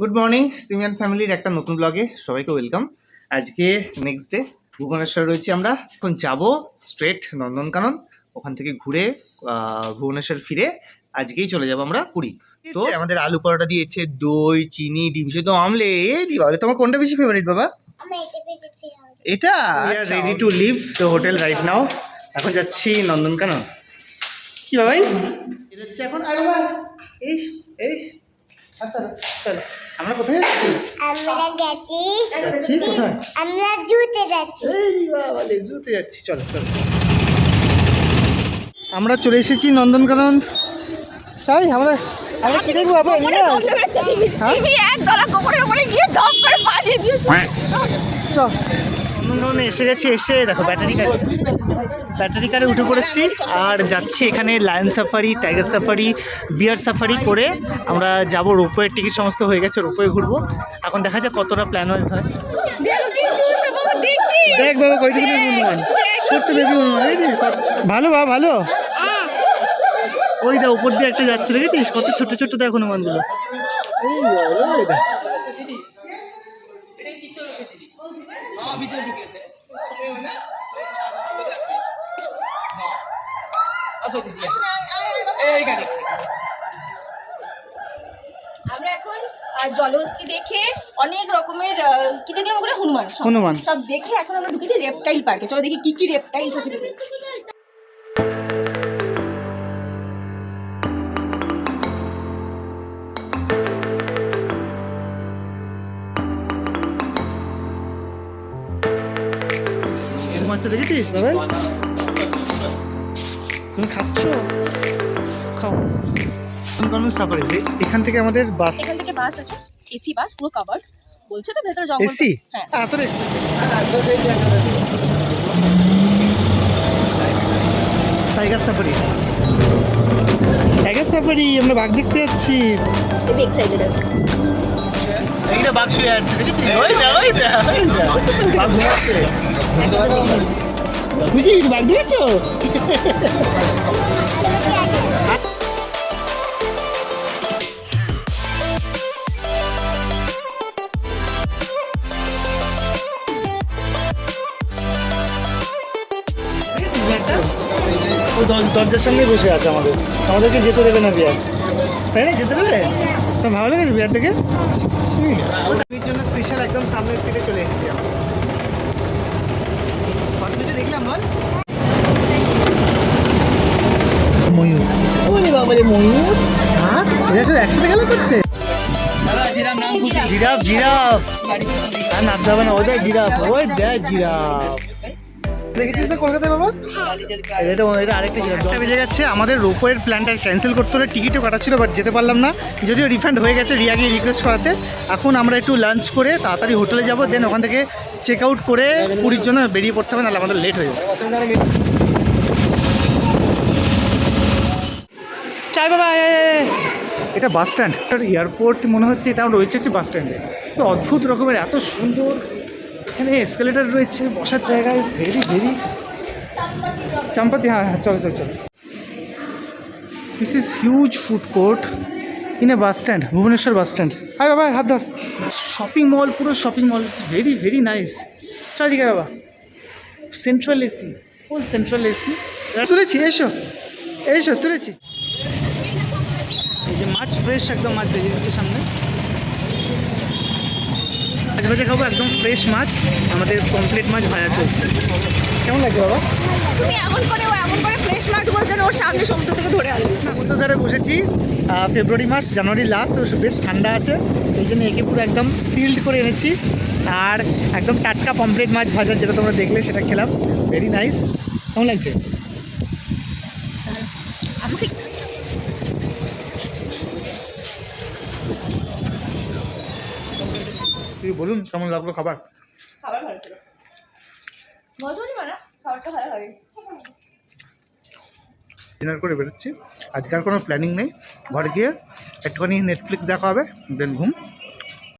Good morning simian ফ্যামিলির একটা নতুন ব্লগে সবাইকে ওয়েলকাম। আজকে নেক্সট ডে ভুবনেশ্বর রয়েছি আমরা। এখন যাব স্ট্রেট নন্দনকানন, ওখান থেকে ঘুরে ভুবনেশ্বর ফিরে আজকেই চলে যাব আমরা পুরী। তো আমাদের আলু পরোটা দিয়েছে, দই, চিনি, ডিম সেদ্ধ, আমলে এই দিবা। তোমার কোনটা বেশি ফেভারিট বাবা? এটা। Ready to leave the hotel right now. এখন যাচ্ছি নন্দনকানন। কি বাবাই হচ্ছে এখন? এই এই চলো, আমরা কোথায় যাচ্ছি? কোথায়? আমরা জুতে যাচ্ছি। জুতে যাচ্ছি। চলো চলো, আমরা চলে এসেছি নন্দনকানন। চাই আমরা কি দেখবো? নন্দনকাননে এসে গেছি। এসে দেখো ব্যাটারি কারে উঠে পড়েছি আর যাচ্ছি এখানে লায়ন সাফারি, টাইগার সাফারি, বিয়ার সাফারি করে আমরা যাব। রোপওয়ের টিকিট সমস্ত হয়ে গেছে, রোপওয়ে ঘুরবো। এখন দেখা যাক কতটা প্ল্যান হয়। দেখ বাবা, কইটুকু ছোট্ট বেবি ভালো বাবা, ভালো। ওই দা উপর দিয়ে একটা যাচ্ছে, দেখেছিস কত ছোট ছোট দেখো হনুমানগুলো। আমরা এখন জলহস্তি দেখে অনেক রকমের কি দেখলাম ওগুলো, হনুমান সব দেখে এখন আমরা ঢুকেছি রেপটাইল পার্কে। চলো দেখি কি রেপটাইলস আছে। দেখেছিস বাবা? তুমি খাচ্ছ? খাও। সাফারি এখান থেকে আমাদের বাস, এখান থেকে বাস আছে, এসি বাস, পুরো কভার্ড। বলছে তো ভেতরে জঙ্গল। এসি? হ্যাঁ। টাইগার সাফারি, আমরা বাঘ দেখতে যাচ্ছি। খুবই এক্সাইটেড আছি। এইটা বাঘ শুয়ে আছে, দেখেছিস? বাঘ ঘুমাচ্ছে। খুশি বাঘ দেখেছো? দরজার সামনে বসে আছে, আমাদেরকে যেতে দেবে না বিয়ার, তাই না? যেতে দেবে? তো ভালো লেগেছে বিয়ার থেকে। ওটার জন্য স্পেশাল একদম সামনের সিটে চলে এসেছি। কত কিছু দেখলাম বল। ময়ূর, ওরে বাবা রে ময়ূর। হ্যাঁ, এরা সব একসাথে গেল করছে। জিরাফ আর নাম যাবে না। ওদের জিরাফ, ওই দেখ জিরাফ। দেখেছিস তো কলকাতায় বাবা? এটা আরেকটা জিরাফ। বেজে গেছে, আমাদের রোপওয়ের প্ল্যানটা ক্যান্সেল করতে হলে টিকিটও কাটা ছিল, বাট যেতে পারলাম না। যদিও রিফান্ড হয়ে গেছে রিয়াকে রিকোয়েস্ট করাতে। এখন আমরা একটু লাঞ্চ করে তাড়াতাড়ি হোটেলে যাব, দেন ওখান থেকে চেক আউট করে পুরীর জন্য বেরিয়ে পড়তে হবে, নাহলে আমাদের লেট হয়ে যাবে। চাই বাবা। এটা বাস স্ট্যান্ড, এয়ারপোর্ট মনে হচ্ছে। এটা রয়েছে হচ্ছে বাস স্ট্যান্ডে। তো অদ্ভুত রকমের, এত সুন্দর। এখানে এসকেলেটার রয়েছে, বসার জায়গায় ভেরি চাম্পাতি। হ্যাঁ, চলো। This is huge food court in a bus stand, Bhubaneswar bus stand. Hi বাবা, হাত ধর। শপিং মল, পুরো শপিং মল, ভেরি নাইস। চল দিকে বাবা। সেন্ট্রাল এসি, ফুল সেন্ট্রাল এসি। তুলেছি, এসো তুলেছি। এই যে মাছ, ফ্রেশ একদম মাছ বেরিয়ে দিচ্ছে সামনে। মাছ ভাজা খাবো, একদম ফ্রেশ মাছ। আমাদের কমপ্লিট মাছ ভাজা চলছে। কেমন লাগছে বাবা? তুমি এমন করে ফ্রেশ মাছ বলছেন, ওর সামনে সমুদ্র থেকে ধরে আনলি। সমুদ্র ধারে বসেছি, ফেব্রুয়ারি মাস, জানুয়ারি লাস্ট, তো বেশ ঠান্ডা আছে। এই জন্য একে পুরো একদম সিল্ড করে এনেছি। আর একদম টাটকা পমফ্রেট মাছ ভাজা, যেটা তোমরা দেখলে সেটা খেলাম। Very nice. কেমন লাগছে? তুই বলুন কেমন লাগলো খাবার? ভালো ছিল। মজুরি মানে খাবারটা ভালো হয়। ডিনার করে বেরোচ্ছি। আজকে আর কোনো প্ল্যানিং নেই। ঘরে গিয়ে একটুখানি নেটফ্লিক্স দেখা হবে, দেন ঘুম।